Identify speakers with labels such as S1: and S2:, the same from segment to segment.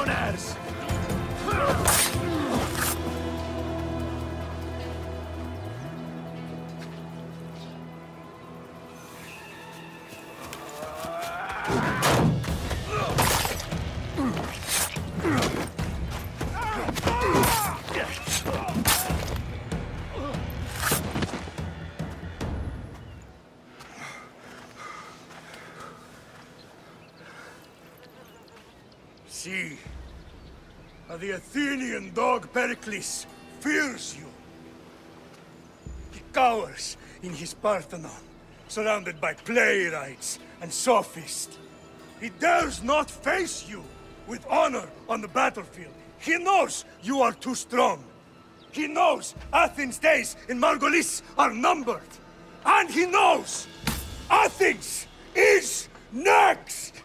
S1: legionnaires!
S2: See, the Athenian dog Pericles fears you. He cowers in his Parthenon, surrounded by playwrights and sophists. He dares not face you with honor on the battlefield. He knows you are too strong. He knows Athens' days in Margolis are numbered. And he knows Athens is next!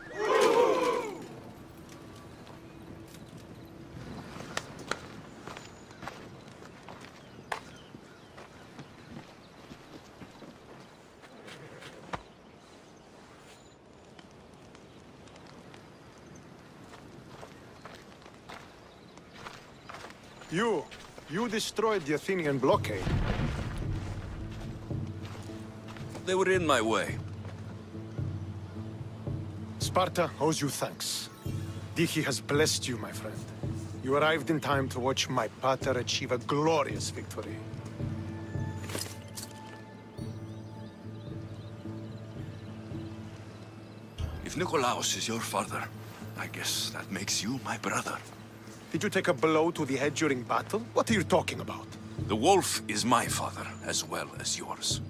S3: You destroyed the Athenian blockade.
S4: They were in my way.
S3: Sparta owes you thanks. Diki has blessed you, my friend. You arrived in time to watch my pater achieve a glorious victory.
S4: If Nikolaos is your father, I guess that makes you my brother.
S3: Did you take a blow to the head during battle? What are you talking about?
S4: The wolf is my father, as well as yours.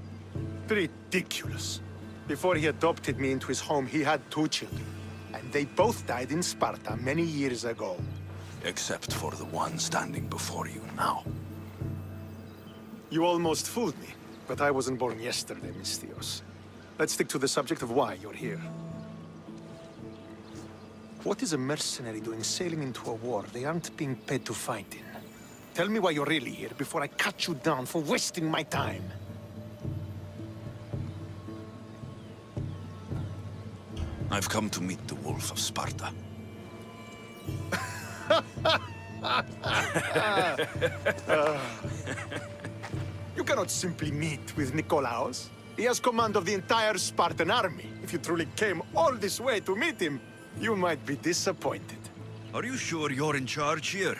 S3: Ridiculous. Before he adopted me into his home, he had 2 children. And they both died in Sparta many years ago.
S4: Except for the one standing before you now.
S3: You almost fooled me, but I wasn't born yesterday, Mystios. Let's stick to the subject of why you're here. What is a mercenary doing sailing into a war they aren't being paid to fight in? Tell me why you're really here before I cut you down for wasting my time.
S4: I've come to meet the Wolf of Sparta.
S3: You cannot simply meet with Nikolaos. He has command of the entire Spartan army. If you truly came all this way to meet him, you might be disappointed.
S5: Are you sure you're in charge here?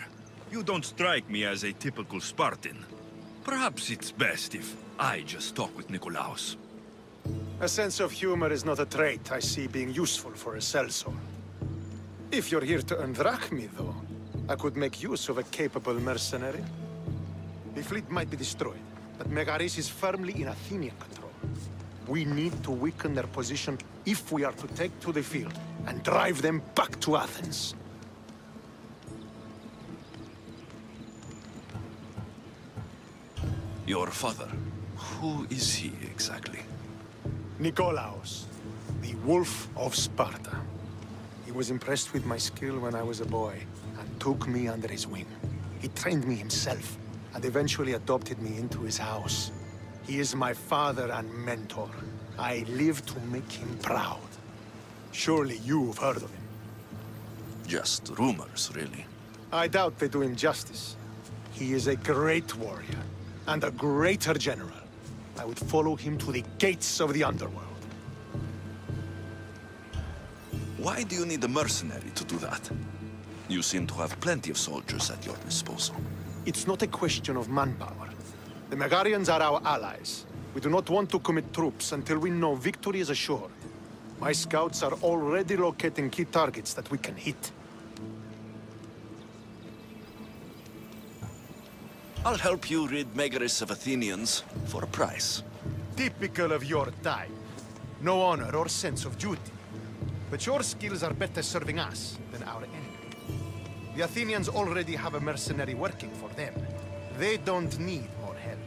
S5: You don't strike me as a typical Spartan. Perhaps it's best if I just talk with Nikolaos.
S3: A sense of humor is not a trait I see being useful for a sellsword. If you're here to earn drachmi, though, I could make use of a capable mercenary. The fleet might be destroyed, but Megaris is firmly in Athenian control. We need to weaken their position if we are to take to the field and drive them back to Athens.
S4: Your father, who is he exactly?
S3: Nikolaos, the Wolf of Sparta. He was impressed with my skill when I was a boy, and took me under his wing. He trained me himself, and eventually adopted me into his house. He is my father and mentor. I live to make him proud. Surely you've heard of him.
S4: Just rumors, really.
S3: I doubt they do him justice. He is a great warrior, and a greater general. I would follow him to the gates of the underworld.
S4: Why do you need a mercenary to do that? You seem to have plenty of soldiers at your disposal.
S3: It's not a question of manpower. The Megarians are our allies. We do not want to commit troops until we know victory is assured. My scouts are already locating key targets that we can hit.
S4: I'll help you rid Megaris of Athenians for a price.
S3: Typical of your type. No honor or sense of duty. But your skills are better serving us than our enemy. The Athenians already have a mercenary working for them. They don't need more help.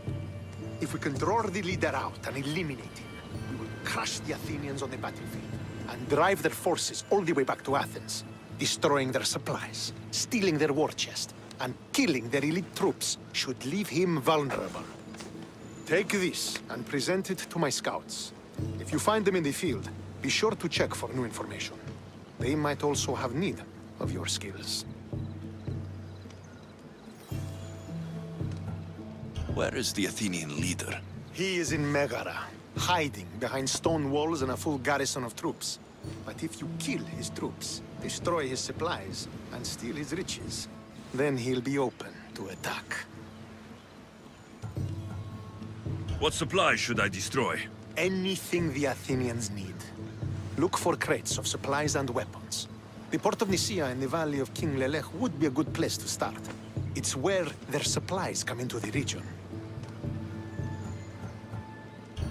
S3: If we can draw the leader out and eliminate him, we will crush the Athenians on the battlefield and drive their forces all the way back to Athens, destroying their supplies, stealing their war chest, and killing their elite troops should leave him vulnerable. Take this and present it to my scouts. If you find them in the field, be sure to check for new information. They might also have need of your skills.
S4: Where is the Athenian leader?
S3: He is in Megara, hiding behind stone walls and a full garrison of troops. But if you kill his troops, destroy his supplies, and steal his riches, then he'll be open to attack.
S5: What supplies should I destroy?
S3: Anything the Athenians need. Look for crates of supplies and weapons. The port of Nicaea and the valley of King Lelech would be a good place to start. It's where their supplies come into the region.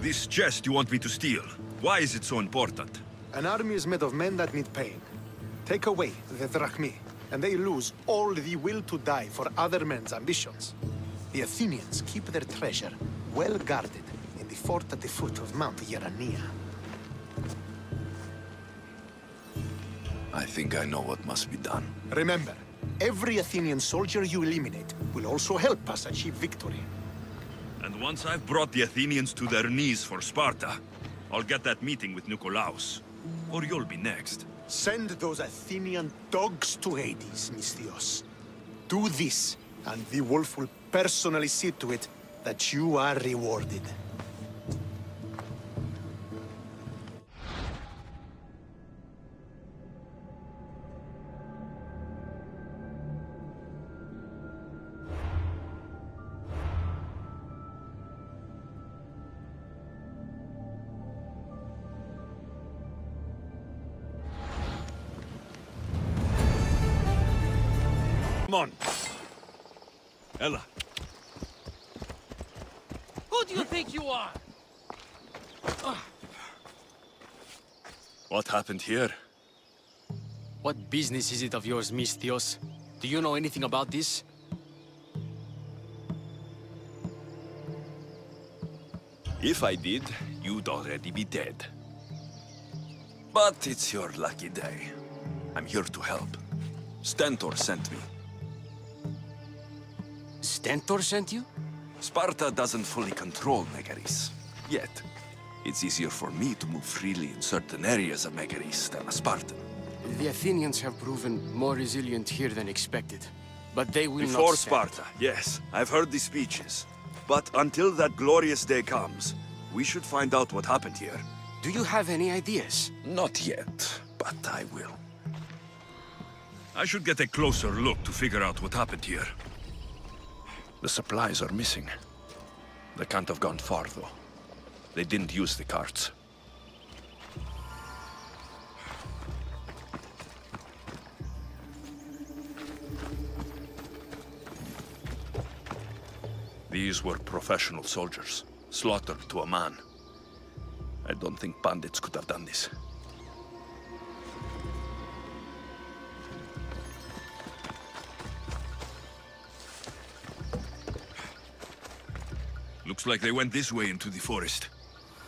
S5: This chest you want me to steal, why is it so important?
S3: An army is made of men that need pain. Take away the drachmi, and they lose all the will to die for other men's ambitions. The Athenians keep their treasure well guarded in the fort at the foot of Mount Yerania.
S4: I think I know what must be done.
S3: Remember, every Athenian soldier you eliminate will also help us achieve victory.
S5: And once I've brought the Athenians to their knees for Sparta, I'll get that meeting with Nikolaos. Or you'll be next.
S3: Send those Athenian dogs to Hades, Misthios. Do this, and the wolf will personally see to it that you are rewarded.
S5: Come on. Ella.
S1: Who do you think you are?
S4: What happened here?
S1: What business is it of yours, Misthios? Do you know anything about this?
S4: If I did, you'd already be dead. But it's your lucky day. I'm here to help. Stentor sent me.
S1: Stentor sent you?
S4: Sparta doesn't fully control Megaris, yet. It's easier for me to move freely in certain areas of Megaris than a Spartan.
S1: The Athenians have proven more resilient here than expected. But they will
S4: Before
S1: not stand.
S4: Sparta, yes, I've heard the speeches. But until that glorious day comes, we should find out what happened here.
S1: Do you have any ideas?
S4: Not yet, but I will.
S5: I should get a closer look to figure out what happened here.
S4: The supplies are missing. They can't have gone far, though. They didn't use the carts. These were professional soldiers, slaughtered to a man. I don't think bandits could have done this.
S5: Looks like they went this way into the forest.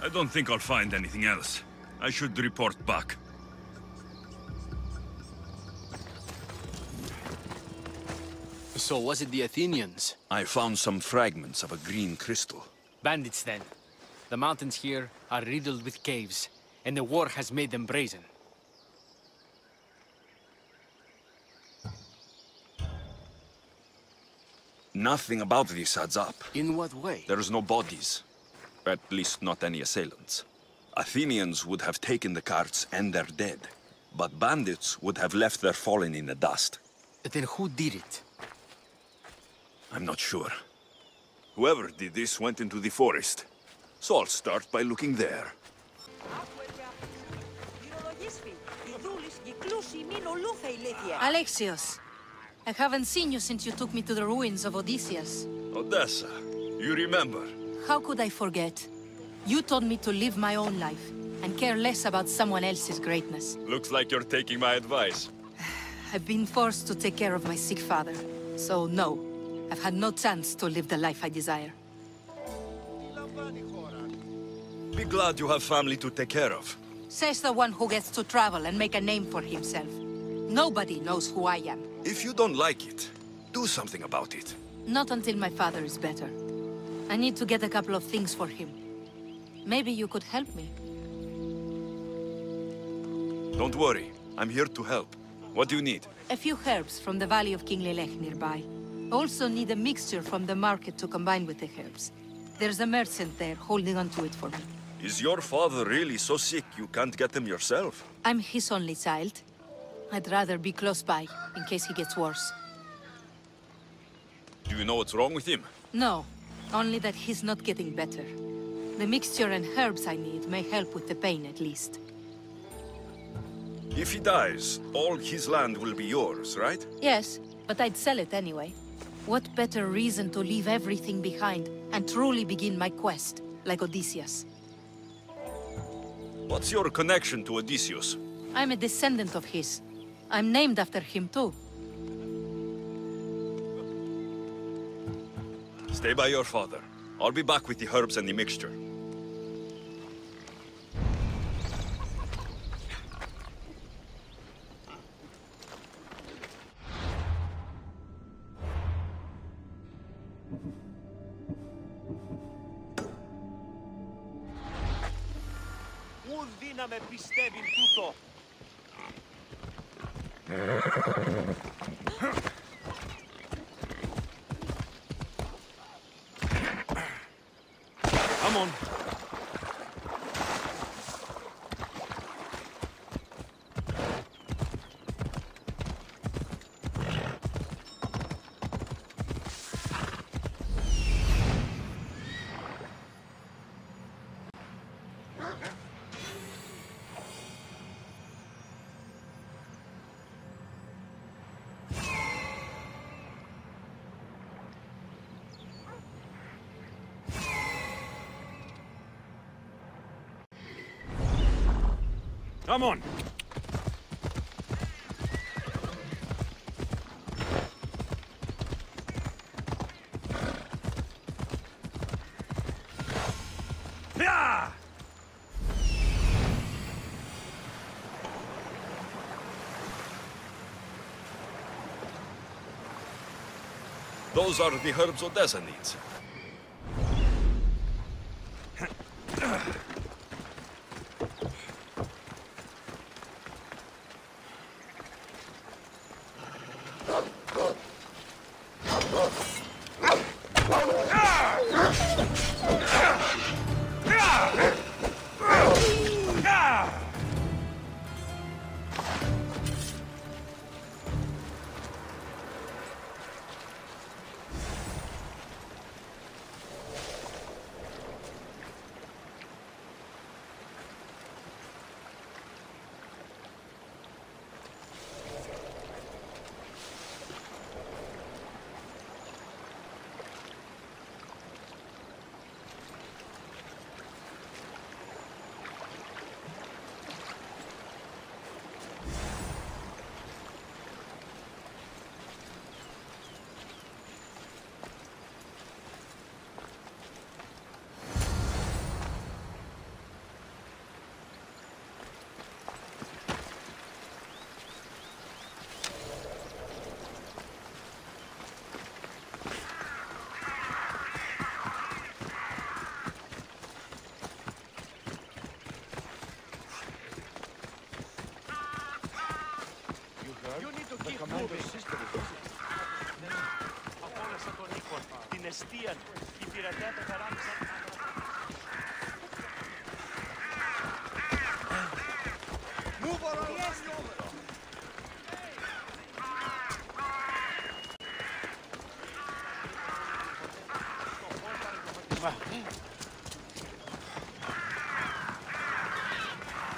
S5: I don't think I'll find anything else. I should report back.
S1: So was it the Athenians?
S4: I found some fragments of a green crystal.
S1: Bandits then. The mountains here are riddled with caves, and the war has made them brazen.
S4: Nothing about this adds up.
S1: In what way?
S4: There's no bodies. At least not any assailants. Athenians would have taken the carts and their dead. But bandits would have left their fallen in the dust.
S1: Then who did it?
S4: I'm not sure. Whoever did this went into the forest. So I'll start by looking there.
S6: Alexios, I haven't seen you since you took me to the ruins of Odysseus.
S5: Odessa, you remember?
S6: How could I forget? You told me to live my own life and care less about someone else's greatness.
S4: Looks like you're taking my advice.
S6: I've been forced to take care of my sick father, so no, I've had no chance to live the life I desire.
S5: Be glad you have family to take care of.
S6: Says the one who gets to travel and make a name for himself. Nobody knows who I am.
S5: If you don't like it, do something about it.
S6: Not until my father is better. I need to get a couple of things for him. Maybe you could help me.
S5: Don't worry, I'm here to help.
S4: What do you need?
S6: A few herbs from the Valley of King Lelech nearby. Also need a mixture from the market to combine with the herbs. There's a merchant there holding on to it for me.
S4: Is your father really so sick you can't get him yourself?
S6: I'm his only child. I'd rather be close by, in case he gets worse.
S4: Do you know what's wrong with him?
S6: No, only that he's not getting better. The mixture and herbs I need may help with the pain, at least.
S4: If he dies, all his land will be yours, right?
S6: Yes, but I'd sell it anyway. What better reason to leave everything behind and truly begin my quest, like Odysseus?
S4: What's your connection to Odysseus?
S6: I'm a descendant of his. I'm named after him too.
S4: Stay by your father. I'll be back with the herbs and the mixture.
S7: να με πιστεύει τούτο.
S4: Come on.
S7: Come on. Yeah!
S4: Those are the herbs Odessa needs.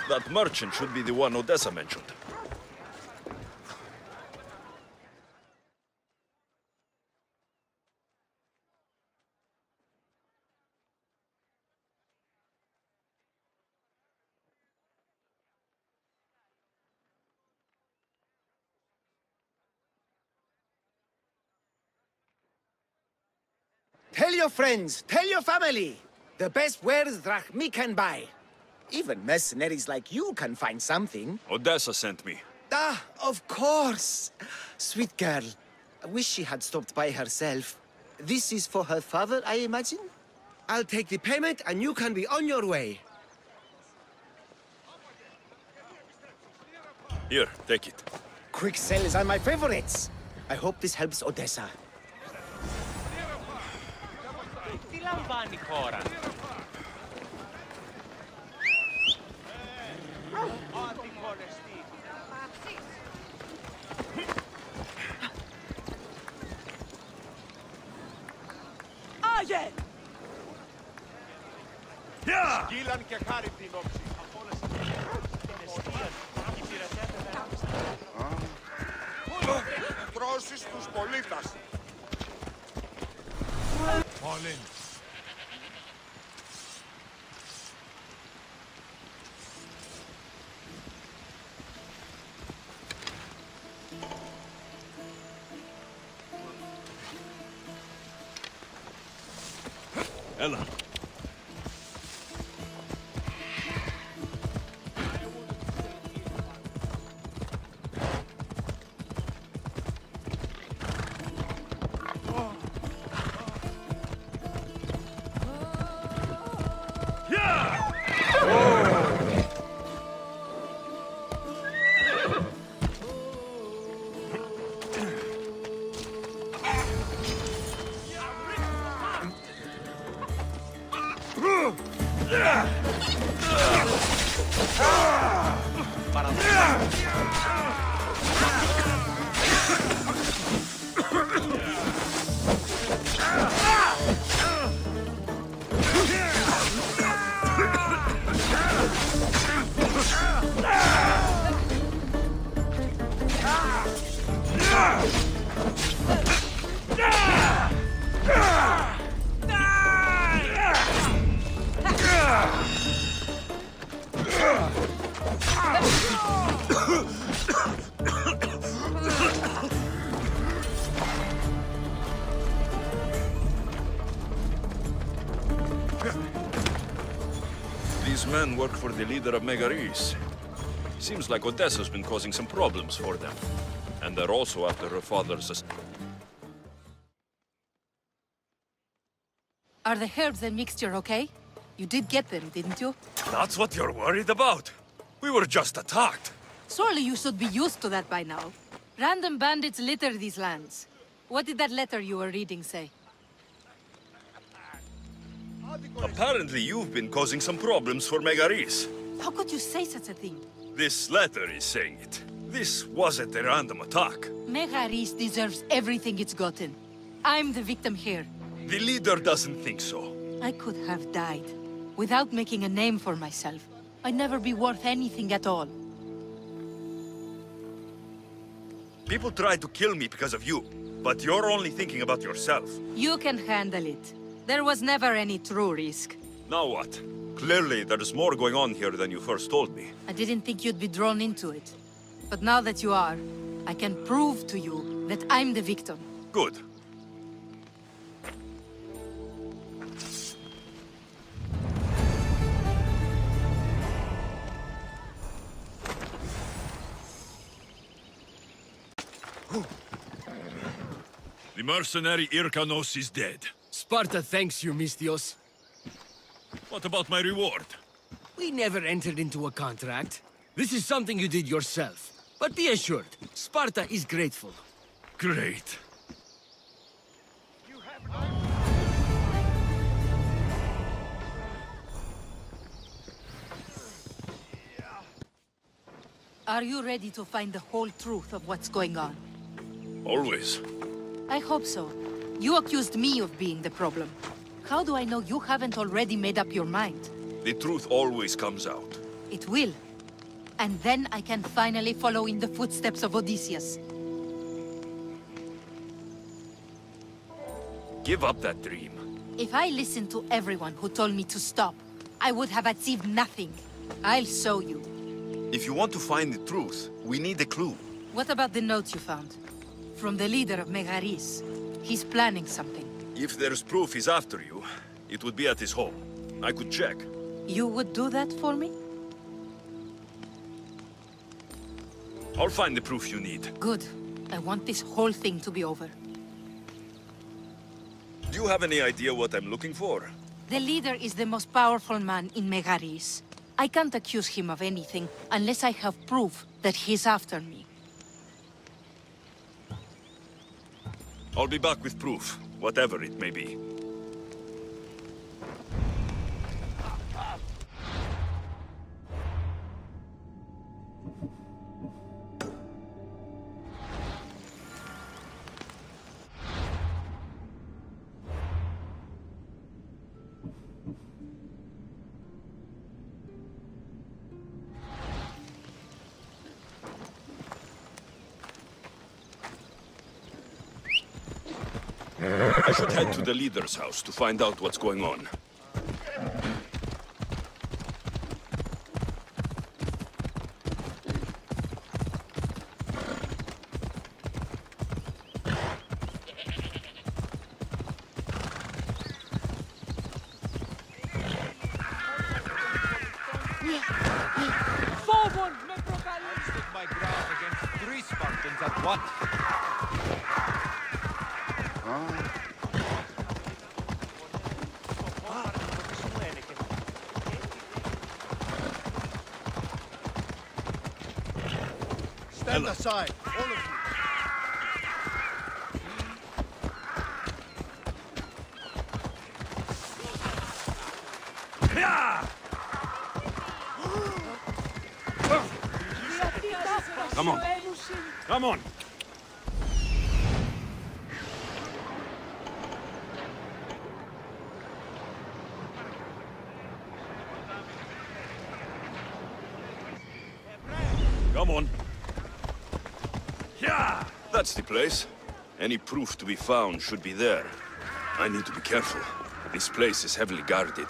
S4: That merchant should be the one Odessa mentioned.
S8: Tell your friends, tell your family. The best wares drachmi can buy. Even mercenaries like you can find something.
S4: Odessa sent me.
S8: Ah, of course. Sweet girl. I wish she had stopped by herself. This is for her father, I imagine? I'll take the payment and you can be on your way.
S4: Here, take it.
S8: Quick sells are my favorites. I hope this helps Odessa.
S7: Τι λαμβάνει η χώρα?
S2: Άγιε!
S7: Σκύλαν και χάρη την όψη. Από όλες τις
S9: Τρώσεις τους πολίτας.
S2: Όλεν.
S5: Έλα.
S4: These men work for the leader of Megaris. Seems like Odessa's been causing some problems for them. And they're also after her father's...
S6: Are the herbs and mixture okay? You did get them, didn't you?
S5: That's what you're worried about? We were just attacked.
S6: Surely you should be used to that by now. Random bandits litter these lands. What did that letter you were reading say?
S5: Apparently you've been causing some problems for Megaris.
S6: How could you say such a thing?
S5: This letter is saying it. This wasn't a random attack.
S6: Megaris deserves everything it's gotten. I'm the victim here.
S5: The leader doesn't think so.
S6: I could have died. Without making a name for myself. I'd never be worth anything at all.
S5: People tried to kill me because of you, but you're only thinking about yourself.
S6: You can handle it. There was never any true risk.
S5: Now what? Clearly there's more going on here than you first told me.
S6: I didn't think you'd be drawn into it. But now that you are, I can prove to you that I'm the victim.
S5: Good. The mercenary Irkanos is dead.
S1: Sparta thanks you, Mystios.
S5: What about my reward?
S1: We never entered into a contract. This is something you did yourself. But be assured, Sparta is grateful.
S5: Great.
S6: Are you ready to find the whole truth of what's going on?
S5: Always.
S6: I hope so. You accused me of being the problem. How do I know you haven't already made up your mind?
S5: The truth always comes out.
S6: It will. And then I can finally follow in the footsteps of Odysseus.
S5: Give up that dream.
S6: If I listened to everyone who told me to stop, I would have achieved nothing. I'll show you.
S5: If you want to find the truth, we need a clue.
S6: What about the note you found? From the leader of Megaris. He's planning something.
S5: If there's proof he's after you, it would be at his home. I could check.
S6: You would do that for me?
S5: I'll find the proof you need.
S6: Good. I want this whole thing to be over.
S5: Do you have any idea what I'm looking for?
S6: The leader is the most powerful man in Megaris. I can't accuse him of anything unless I have proof that he's after me.
S4: I'll be back with proof, whatever it may be. I should head to the leader's house to find out what's going on.
S7: Forward, I stood my ground against 3 Spartans at once.
S3: Stand aside, all of you.
S4: Come on. Come on. Come on. Yeah! That's the place. Any proof to be found should be there. I need to be careful. This place is heavily guarded.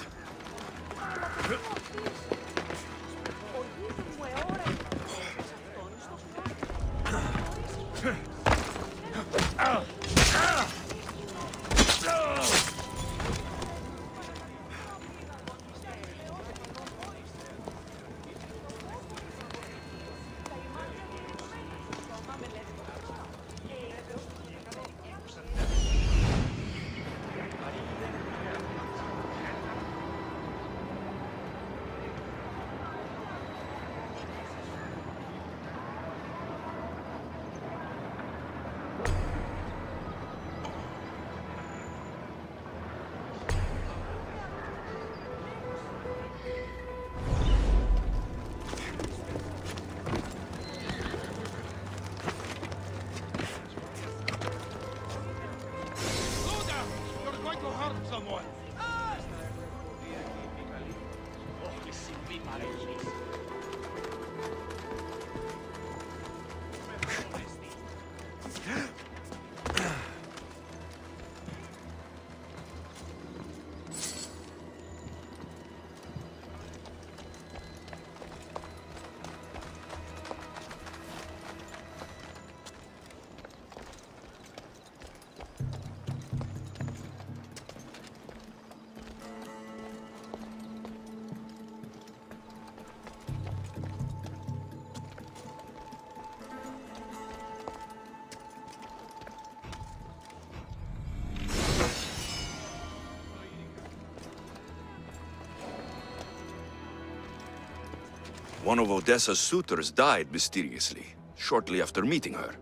S4: One of Odessa's suitors died mysteriously, shortly after meeting her.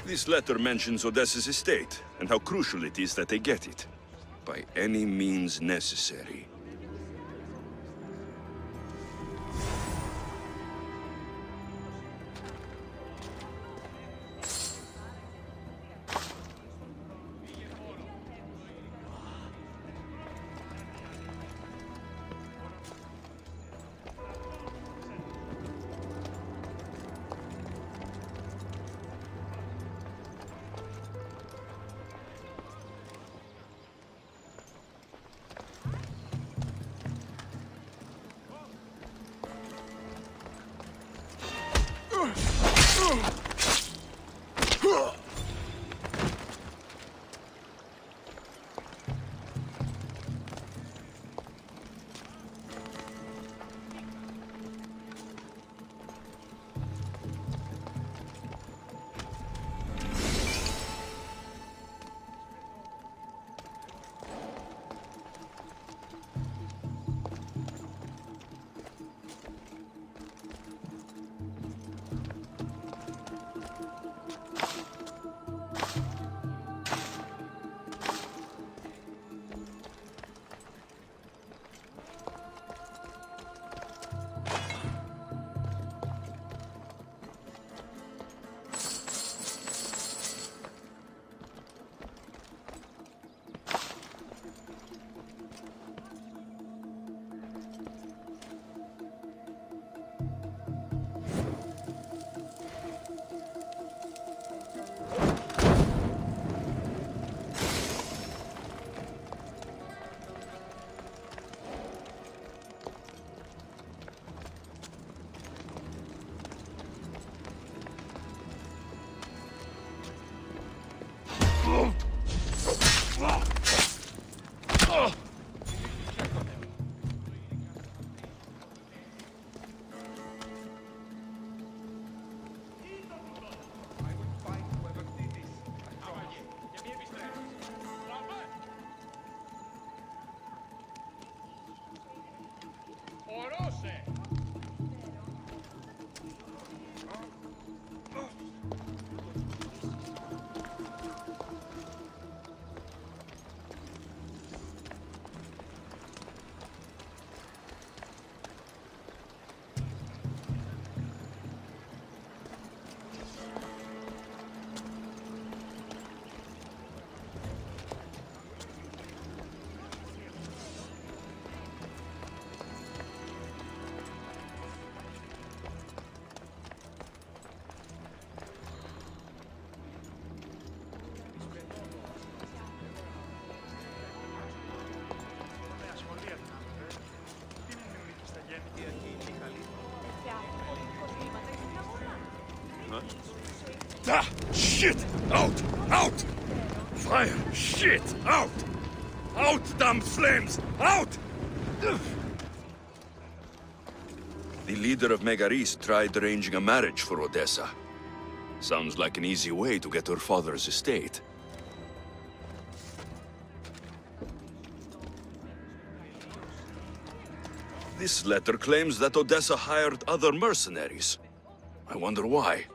S4: This letter mentions Odessa's estate, and how crucial it is that they get it. By any means necessary.
S2: Ah, shit! Out! Out! Fire! Shit! Out! Out, damn flames! Out!
S4: The leader of Megaris tried arranging a marriage for Odessa. Sounds like an easy way to get her father's estate. This letter claims that Odessa hired other mercenaries. I wonder why.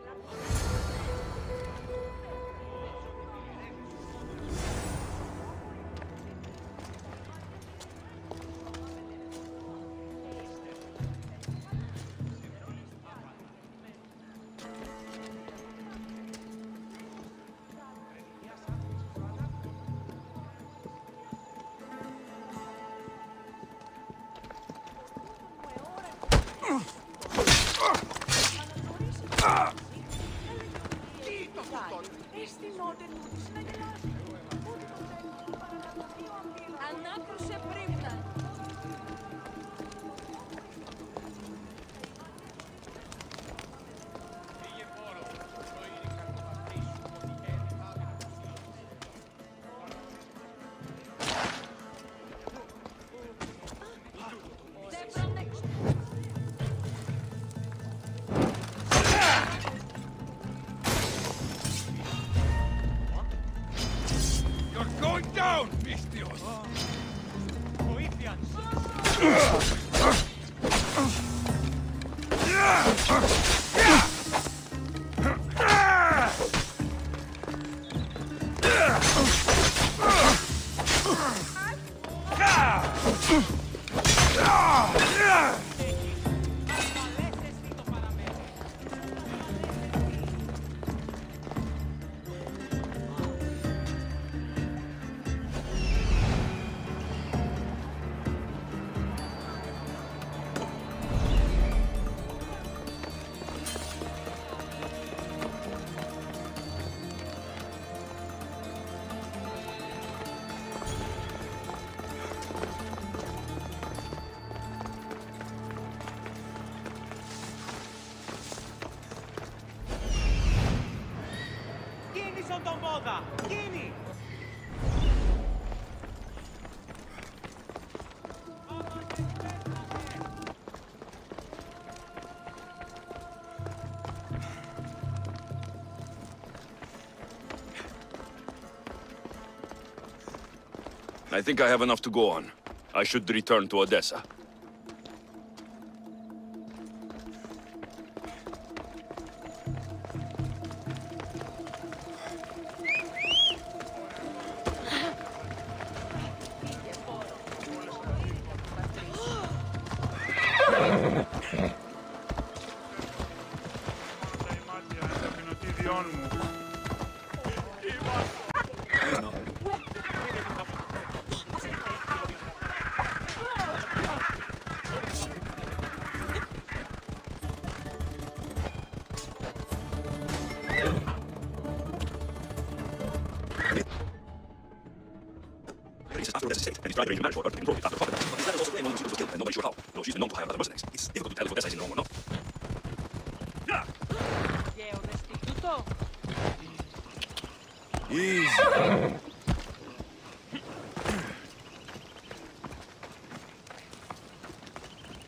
S4: I think I have enough to go on. I should return to Odessa.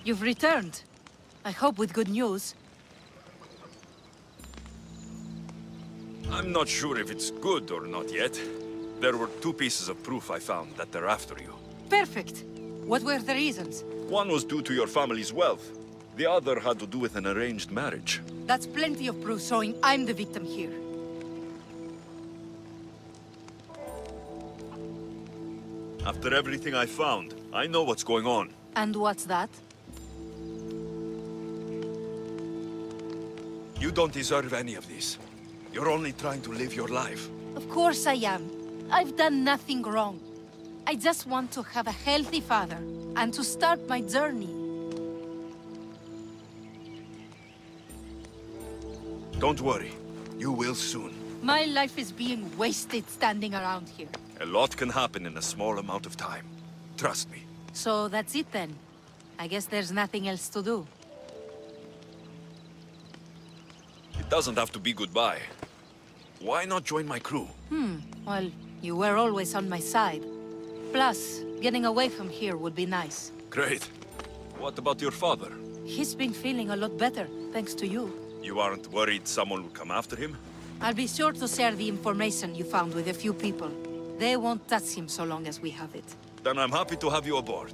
S6: You've returned. I hope with good news.
S4: I'm not sure if it's good or not yet. There were 2 pieces of proof I found that they're after you.
S6: Perfect. What were the reasons?
S4: One was due to your family's wealth. The other had to do with an arranged marriage.
S6: That's plenty of proof showing I'm the victim here.
S4: After everything I found, I know what's going on.
S6: And what's that?
S4: You don't deserve any of this. You're only trying to live your life.
S6: Of course I am. I've done nothing wrong. I just want to have a healthy father, and to start my journey.
S4: Don't worry. You will soon.
S6: My life is being wasted standing around here.
S4: A lot can happen in a small amount of time. Trust me.
S6: So that's it then. I guess there's nothing else to do.
S4: It doesn't have to be goodbye. Why not join my crew?
S6: Well, you were always on my side. Plus, getting away from here would be nice.
S4: Great. What about your father?
S6: He's been feeling a lot better, thanks to you.
S4: You aren't worried someone will come after him?
S6: I'll be sure to share the information you found with a few people. They won't touch him so long as we have it.
S4: Then I'm happy to have you aboard.